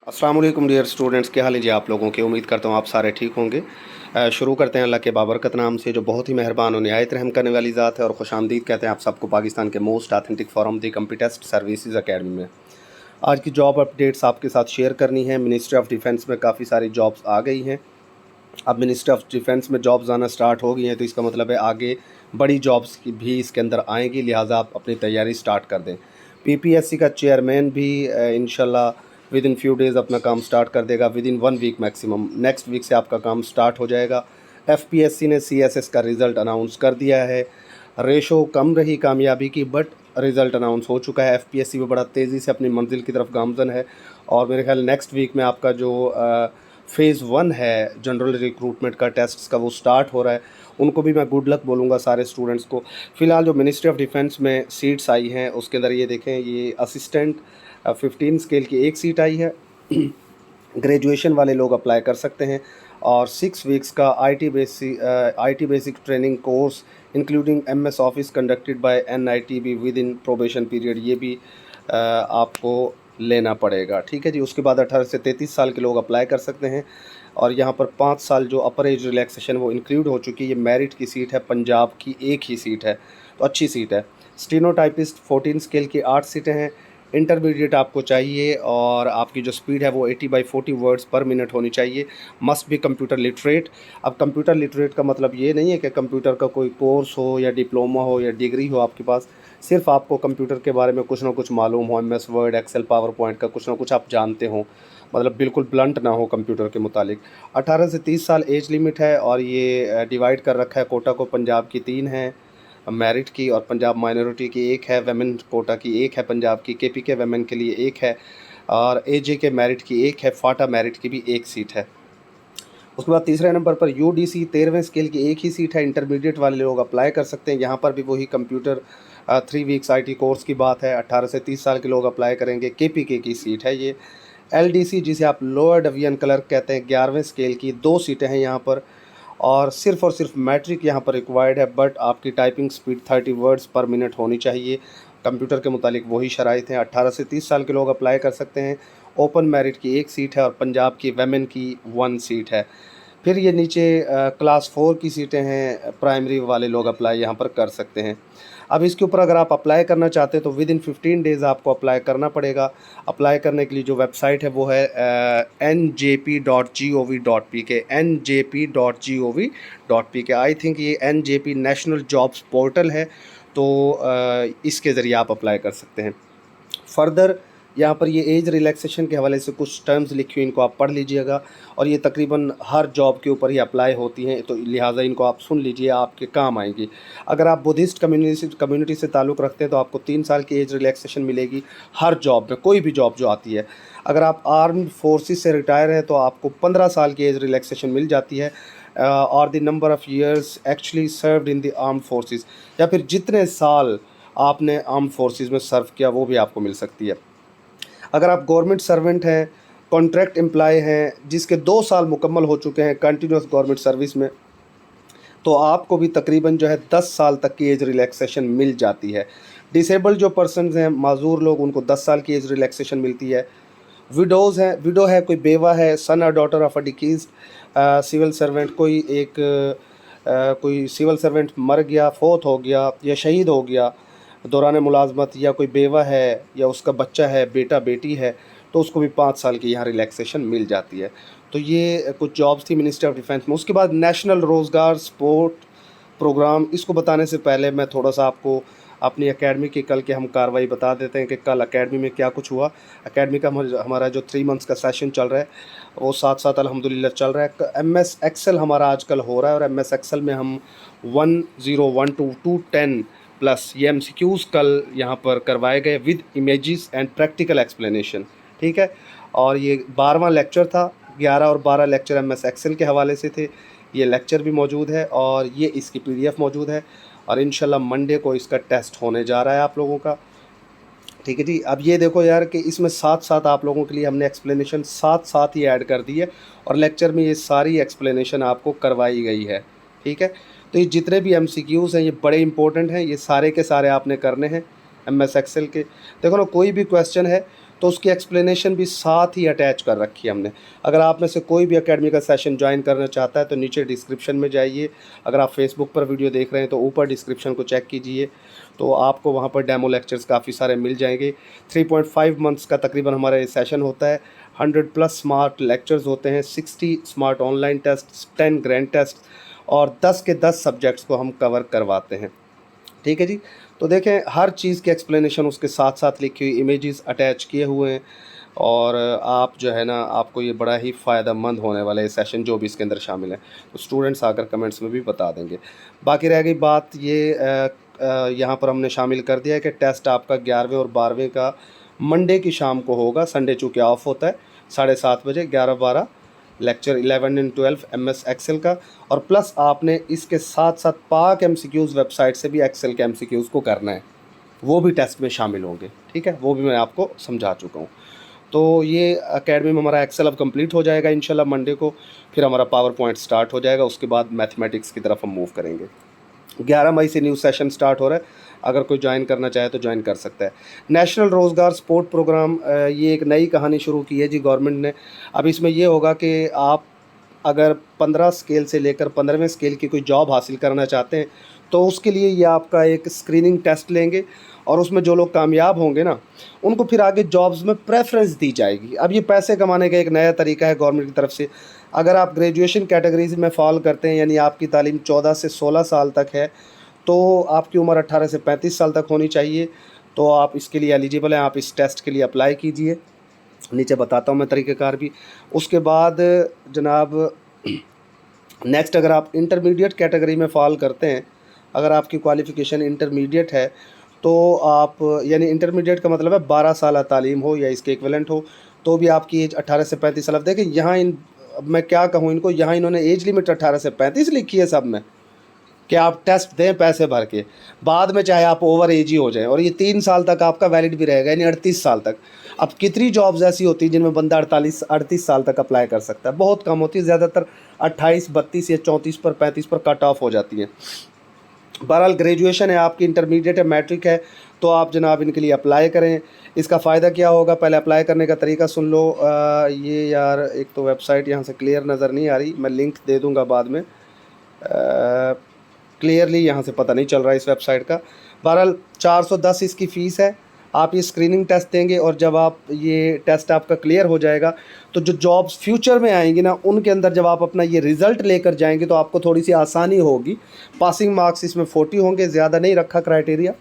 अस्सलाम वालेकुम dear students, क्या हाल है जी आप लोगों के। उम्मीद करता हूँ आप सारे ठीक होंगे। शुरू करते हैं अल्लाह के बाबरकत नाम से, जो बहुत ही मेहरबान और निहायत रहम करने वाली ज़ात है। और खुशामदीद कहते हैं आप सबको पाकिस्तान के मोस्ट ऑथेंटिक फोरम दी कंप्यूटेस्ट सर्विसेज अकेडमी में। आज की जॉब अपडेट्स आपके साथ शेयर करनी है। मिनिस्ट्री ऑफ डिफेंस में काफ़ी सारी जॉब्स आ गई हैं। अब मिनिस्ट्री ऑफ डिफेंस में जॉब्स आना स्टार्ट हो गई हैं, तो इसका मतलब है आगे बड़ी जॉब्स की भी इसके अंदर आएंगी, लिहाजा आप अपनी तैयारी स्टार्ट कर दें। पीपीएससी का चेयरमैन भी इंशाल्लाह विद इन फ्यू डेज़ अपना काम स्टार्ट कर देगा, within 1 week maximum. Next week से आपका काम स्टार्ट हो जाएगा। एफपीएससी ने सीएसएस का रिज़ल्ट अनाउंस कर दिया है। रेशो कम रही कामयाबी की, बट रिज़ल्ट अनाउंस हो चुका है। एफपीएससी भी बड़ा तेज़ी से अपनी मंजिल की तरफ गामज़न है। और मेरे ख्याल नेक्स्ट वीक में आपका जो फ़ेज़ 1 है जनरल रिक्रूटमेंट का, टेस्ट्स का, वो स्टार्ट हो रहा है। उनको भी मैं गुड लक बोलूँगा सारे स्टूडेंट्स को। फ़िलहाल जो मिनिस्ट्री ऑफ डिफेंस में सीट्स आई हैं उसके अंदर ये देखें, ये असिस्टेंट 15 स्केल की एक सीट आई है। ग्रेजुएशन वाले लोग अप्लाई कर सकते हैं। और 6 वीक्स का IT basic training course including MS Office conducted by NITB with in probation period, ये भी आपको लेना पड़ेगा। ठीक है जी। उसके बाद 18 से 33 साल के लोग अप्लाई कर सकते हैं। और यहाँ पर 5 साल जो अपर एज रिलैक्सेशन वो इंक्लूड हो चुकी है। ये मेरिट की सीट है, पंजाब की एक ही सीट है, तो अच्छी सीट है। स्टीनोटाइपिस्ट 14 स्केल की 8 सीटें हैं। इंटरमीडिएट आपको चाहिए और आपकी जो स्पीड है वो 80/40 वर्ड्स पर मिनट होनी चाहिए। Must be computer literate. अब कंप्यूटर लिटरेट का मतलब ये नहीं है कि कंप्यूटर का कोई कोर्स हो या डिप्लोमा हो या डिग्री हो आपके पास। सिर्फ आपको कंप्यूटर के बारे में कुछ ना कुछ मालूम हो, MS Word, Excel, PowerPoint का कुछ ना कुछ आप जानते हो, मतलब बिल्कुल ब्लंट ना हो कंप्यूटर के मुतालिक। 18 से 30 साल एज लिमिट है। और ये डिवाइड कर रखा है कोटा को। पंजाब की 3 है मेरिट की, और पंजाब माइनॉरिटी की 1 है, वेमेन कोटा की 1 है, पंजाब की केपीके वेमेन के लिए 1 है, और एजे के मेरिट की 1 है, फाटा मेरिट की भी 1 सीट है। उसके बाद तीसरे नंबर पर यूडीसी 13वें स्केल की 1 ही सीट है। इंटरमीडिएट वाले लोग अप्लाई कर सकते हैं। यहाँ पर भी वही कंप्यूटर 3 वीक्स आईटी कोर्स की बात है। 18 से 30 साल के लोग अप्लाई करेंगे। केपीके की सीट है ये। एलडीसी जिसे आप लोअर डिवीजन क्लर्क कहते हैं, 11वें स्केल की 2 सीटें हैं यहाँ पर। और सिर्फ मैट्रिक यहाँ पर रिक्वायर्ड है, बट आपकी टाइपिंग स्पीड 30 वर्ड्स पर मिनट होनी चाहिए। कंप्यूटर के मुतालिक वही शराइत हैं। 18 से 30 साल के लोग अप्लाई कर सकते हैं। ओपन मेरिट की 1 सीट है और पंजाब की वेमेन की 1 सीट है। फिर ये नीचे क्लास 4 की सीटें हैं। प्राइमरी वाले लोग अप्लाई यहाँ पर कर सकते हैं। अब इसके ऊपर अगर आप अप्लाई करना चाहते हैं तो विद इन 15 डेज़ आपको अप्लाई करना पड़ेगा। अप्लाई करने के लिए जो वेबसाइट है वो है njp.gov.pk, njp.gov.pk। आई थिंक ये NJP नेशनल जॉब्स पोर्टल है, तो इसके ज़रिए आप अप्लाई कर सकते हैं। फर्दर यहाँ पर ये एज रिलैक्सेशन के हवाले से कुछ टर्म्स लिखी हुई, इनको आप पढ़ लीजिएगा। और ये तकरीबन हर जॉब के ऊपर ही अप्लाई होती हैं, तो लिहाजा इनको आप सुन लीजिए, आपके काम आएंगी। अगर आप बुद्धिस्ट कम्युनिटी से ताल्लुक़ रखते हैं तो आपको 3 साल की एज रिलैक्सेशन मिलेगी हर जॉब में, कोई भी जॉब जो आती है। अगर आप आर्म फोर्सेस से रिटायर हैं तो आपको 15 साल की एज रिलैक्सेशन मिल जाती है। और the number of years actually served in the arm forces, या फिर जितने साल आपने आर्म फोर्सेस में सर्व किया वो भी आपको मिल सकती है। अगर आप गवर्नमेंट सर्वेंट हैं, कॉन्ट्रैक्ट एम्प्लॉय हैं, जिसके 2 साल मुकम्मल हो चुके हैं कंटिन्यूस गवर्नमेंट सर्विस में, तो आपको भी तकरीबन जो है 10 साल तक की एज रिलैक्सेशन मिल जाती है। डिसेबल्ड जो पर्सनस हैं, माजूर लोग, उनको 10 साल की एज रिलैक्सेशन मिलती है। विडोज़ हैं, विडो है कोई बेवा है, सन और डॉटर ऑफ अ डिकीज़ सिविल सर्वेंट, कोई सिविल सर्वेंट मर गया, फोत हो गया या शहीद हो गया दौरान मुलाजमत, या कोई बेवा है या उसका बच्चा है, बेटा बेटी है, तो उसको भी 5 साल की यहाँ रिलैक्सेशन मिल जाती है। तो ये कुछ जॉब्स थी मिनिस्ट्री ऑफ डिफेंस में। उसके बाद नेशनल रोज़गार सपोर्ट प्रोग्राम, इसको बताने से पहले मैं थोड़ा सा आपको अपनी एकेडमी की कल के हम कार्रवाई बता देते हैं कि कल एकेडमी में क्या कुछ हुआ। एकेडमी का हमारा जो 3 मंथ्स का सेशन चल रहा है वो साथ साथ अल्हम्दुलिल्लाह चल रहा है। एमएस एक्सेल हमारा आजकल हो रहा है, और एमएस एक्सेल में हम 1012 210 प्लस ये एमसीक्यूज़ कल यहाँ पर करवाए गए with images and practical explanation. ठीक है। और ये 12वां लेक्चर था। 11 और 12 लेक्चर एमएस एक्सेल के हवाले से थे। ये लेक्चर भी मौजूद है और ये इसकी पीडीएफ मौजूद है। और इंशाल्लाह मंडे को इसका टेस्ट होने जा रहा है आप लोगों का। ठीक है जी। अब ये देखो यार कि इसमें साथ साथ आप लोगों के लिए हमने एक्सप्लेनेशन साथ साथ ही ऐड कर दी है, और लेक्चर में ये सारी एक्सप्लेनेशन आपको करवाई गई है। ठीक है। तो ये जितने भी एमसीक्यूज़ हैं ये बड़े इंपॉर्टेंट हैं, ये सारे के सारे आपने करने हैं एमएस एक्सेल के। देखो ना, कोई भी क्वेश्चन है तो उसकी एक्सप्लेनेशन भी साथ ही अटैच कर रखी है हमने। अगर आप में से कोई भी एकेडमी का सेशन ज्वाइन करना चाहता है तो नीचे डिस्क्रिप्शन में जाइए। अगर आप फेसबुक पर वीडियो देख रहे हैं तो ऊपर डिस्क्रिप्शन को चेक कीजिए, तो आपको वहाँ पर डेमो लेक्चर्स काफ़ी सारे मिल जाएंगे। 3.5 मंथ्स का तकरीबन हमारा ये सेशन होता है। 100+ स्मार्ट लेक्चर्स होते हैं, 60 smart online test, 10 grand test और 10 के 10 सब्जेक्ट्स को हम कवर करवाते हैं। ठीक है जी। तो देखें, हर चीज़ की एक्सप्लेनेशन उसके साथ साथ लिखी हुई, इमेजेस अटैच किए हुए हैं, और आप जो है ना, आपको ये बड़ा ही फ़ायदेमंद होने वाला है सेशन जो भी इसके अंदर शामिल है। तो स्टूडेंट्स आकर कमेंट्स में भी बता देंगे। बाकी रह गई बात ये, यहाँ पर हमने शामिल कर दिया है कि टेस्ट आपका 11वें और 12वें का मंडे की शाम को होगा। संडे चूँकि ऑफ होता है, 7:30 बजे 11-12 लेक्चर 11 एंड 12 MS एक्सेल का। और प्लस आपने इसके साथ साथ पाक MCQs वेबसाइट से भी एक्सेल के MCQs को करना है, वो भी टेस्ट में शामिल होंगे। ठीक है, वो भी मैं आपको समझा चुका हूँ। तो ये एकेडमी में हमारा एक्सेल अब कंप्लीट हो जाएगा इंशाल्लाह मंडे को, फिर हमारा पावर पॉइंट स्टार्ट हो जाएगा, उसके बाद मैथमेटिक्स की तरफ हम मूव करेंगे। 11 मई से न्यू सेशन स्टार्ट हो रहा है, अगर कोई ज्वाइन करना चाहे तो ज्वाइन कर सकता है। नेशनल रोज़गार सपोर्ट प्रोग्राम, ये एक नई कहानी शुरू की है जी गवर्नमेंट ने। अब इसमें ये होगा कि आप अगर 15 स्केल से लेकर 15वें स्केल की कोई जॉब हासिल करना चाहते हैं तो उसके लिए ये आपका एक स्क्रीनिंग टेस्ट लेंगे, और उसमें जो लोग कामयाब होंगे ना, उनको फिर आगे जॉब्स में प्रेफरेंस दी जाएगी। अब ये पैसे कमाने का एक नया तरीका है गवर्नमेंट की तरफ से। अगर आप ग्रेजुएशन कैटेगरीज में फॉल करते हैं, यानी आपकी तालीम 14 से 16 साल तक है, तो आपकी उम्र 18 से 35 साल तक होनी चाहिए, तो आप इसके लिए एलिजिबल हैं। आप इस टेस्ट के लिए अप्लाई कीजिए, नीचे बताता हूँ मैं तरीक़ेकार भी। उसके बाद जनाब नेक्स्ट, अगर आप इंटरमीडिएट कैटेगरी में फॉल करते हैं, अगर आपकी क्वालिफ़िकेशन इंटरमीडिएट है, तो आप, यानी इंटरमीडिएट का मतलब है 12 साल तालीम हो या इसके इक्विवेलेंट हो, तो भी आपकी एज 18 से 35 साल। अब देखें यहाँ अब मैं क्या कहूँ इनको, यहाँ इन्होंने एज लिमिट 18 से 35 लिखी है सब में, कि आप टेस्ट दें पैसे भर के, बाद में चाहे आप ओवर एज ही हो जाएं, और ये 3 साल तक आपका वैलिड भी रहेगा, यानी 38 साल तक। अब कितनी जॉब्स ऐसी होती हैं जिनमें बंदा 38 साल तक अप्लाई कर सकता है? बहुत कम होती है, ज़्यादातर 28, 32 या 34 पर 35 पर कट ऑफ हो जाती हैं। बहरहाल ग्रेजुएशन है आपकी, इंटरमीडिएट है, मैट्रिक है, तो आप जनाब इनके लिए अप्लाई करें। इसका फ़ायदा क्या होगा, पहले अप्लाई करने का तरीका सुन लो। ये यार एक तो वेबसाइट यहाँ से क्लियर नज़र नहीं आ रही, मैं लिंक दे दूँगा बाद में। क्लियरली यहाँ से पता नहीं चल रहा है इस वेबसाइट का। बहरहाल 410 इसकी फ़ीस है। आप ये स्क्रीनिंग टेस्ट देंगे, और जब आप ये टेस्ट आपका क्लियर हो जाएगा तो जो जॉब्स फ्यूचर में आएंगी ना, उनके अंदर जब आप अपना ये रिज़ल्ट लेकर जाएंगे तो आपको थोड़ी सी आसानी होगी। पासिंग मार्क्स इसमें 40 होंगे, ज़्यादा नहीं रखा क्राइटेरिया।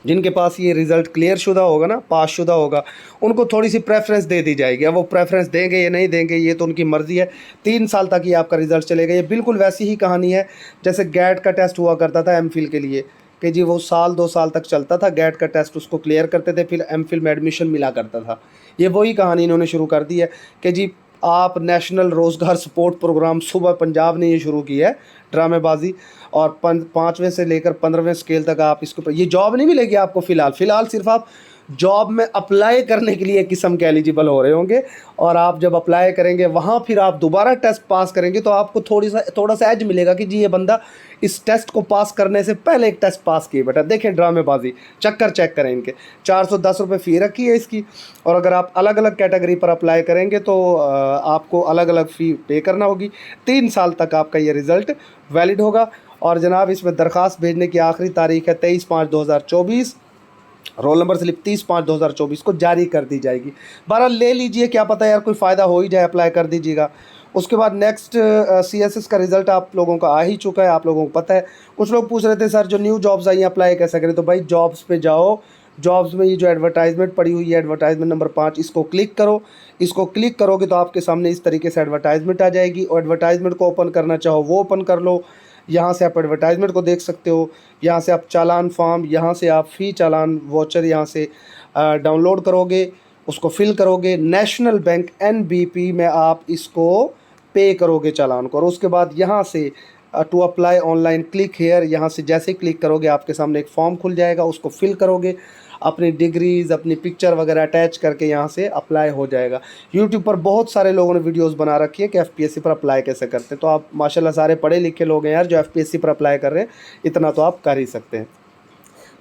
जिनके पास ये रिज़ल्ट क्लियर शुदा होगा ना, पास शुदा होगा, उनको थोड़ी सी प्रेफरेंस दे दी जाएगी। अब वो प्रेफरेंस देंगे या नहीं देंगे ये तो उनकी मर्ज़ी है। 3 साल तक ये आपका रिज़ल्ट चलेगा। ये बिल्कुल वैसी ही कहानी है जैसे गैट का टेस्ट हुआ करता था MPhil के लिए, कि जी वो 2 साल तक चलता था गैट का टेस्ट, उसको क्लियर करते थे, फिर MPhil में एडमिशन मिला करता था। ये वही कहानी इन्होंने शुरू कर दी है कि जी आप नेशनल रोज़गार सपोर्ट प्रोग्राम, सुबह पंजाब ने ये शुरू की है ड्रामेबाजी, और 5वें से लेकर 15वें स्केल तक आप इसको, ये जॉब नहीं मिलेगी आपको फ़िलहाल सिर्फ आप जॉब में अप्लाई करने के लिए एक किस्म के एलिजिबल हो रहे होंगे। और आप जब अप्लाई करेंगे वहाँ फिर आप दोबारा टेस्ट पास करेंगे तो आपको थोड़ा सा एज मिलेगा कि जी ये बंदा इस टेस्ट को पास करने से पहले एक टेस्ट पास किए। बेटा देखें ड्रामेबाजी, चक्कर चेक करें इनके। 410 रुपये फ़ी रखी है इसकी, और अगर आप अलग अलग कैटेगरी पर अप्लाई करेंगे तो आपको अलग अलग फ़ी पे करना होगी। 3 साल तक आपका ये रिज़ल्ट वैलिड होगा। और जनाब इसमें दरख्वास्त भेजने की आखिरी तारीख है 23/5/2024। रोल नंबर स्लिप 30/5/2024 को जारी कर दी जाएगी। बहरहाल ले लीजिए, क्या पता यार कोई फ़ायदा हो ही जाए, अप्लाई कर दीजिएगा। उसके बाद नेक्स्ट CSS का रिज़ल्ट आप लोगों का आ ही चुका है, आप लोगों को पता है। कुछ लोग पूछ रहे थे सर जो न्यू जॉब्स आई हैं अप्लाई कैसे करें, तो भाई जॉब्स पे जाओ, जॉब्स में ये जो एडवर्टाइजमेंट पड़ी हुई है, एडवर्टाइजमेंट नंबर 5, इसको क्लिक करो। इसको क्लिक करोगे तो आपके सामने इस तरीके से एडवर्टाइजमेंट आ जाएगी, और एडवर्टाइजमेंट को ओपन करना चाहो वो ओपन कर लो। यहाँ से आप एडवर्टाइजमेंट को देख सकते हो, यहाँ से आप चालान फॉर्म, यहाँ से आप फ़ी चालान वाउचर यहाँ से डाउनलोड करोगे, उसको फिल करोगे। नेशनल बैंक NBP में आप इसको पे करोगे चालान को, और उसके बाद यहाँ से to apply online click here, यहाँ से जैसे क्लिक करोगे आपके सामने एक फॉर्म खुल जाएगा, उसको फिल करोगे, अपनी डिग्रीज़, अपनी पिक्चर वगैरह अटैच करके यहाँ से अप्लाई हो जाएगा। यूट्यूब पर बहुत सारे लोगों ने वीडियोस बना रखी है कि FPSC पर अप्लाई कैसे करते हैं, तो आप माशाल्लाह सारे पढ़े लिखे लोग हैं यार जो FPSC पर अप्लाई कर रहे हैं, इतना तो आप कर ही सकते हैं।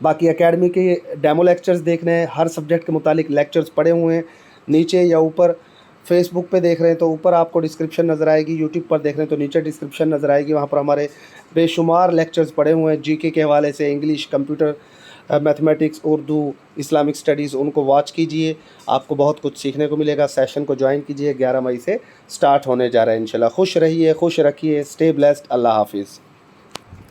बाकी एकेडमी के डेमो लेक्चर्स देखने हैं, हर सब्जेक्ट के मुतालिक लेक्चर्स पड़े हुए हैं नीचे या ऊपर। फेसबुक पे देख रहे हैं तो ऊपर आपको डिस्क्रिप्शन नज़र आएगी, यूट्यूब पर देख रहे हैं तो नीचे डिस्क्रिप्शन नज़र आएगी। वहाँ पर हमारे बेशुमार लेक्चर्स पड़े हुए हैं जीके के हवाले से, English, computer, mathematics, Urdu, Islamic studies, उनको वॉच कीजिए, आपको बहुत कुछ सीखने को मिलेगा। सेशन को ज्वाइन कीजिए, 11 मई से स्टार्ट होने जा रहा है इंशाल्लाह। खुश रहिए, खुश रखिए, स्टे ब्लेस्ड, अल्लाह हाफिज़।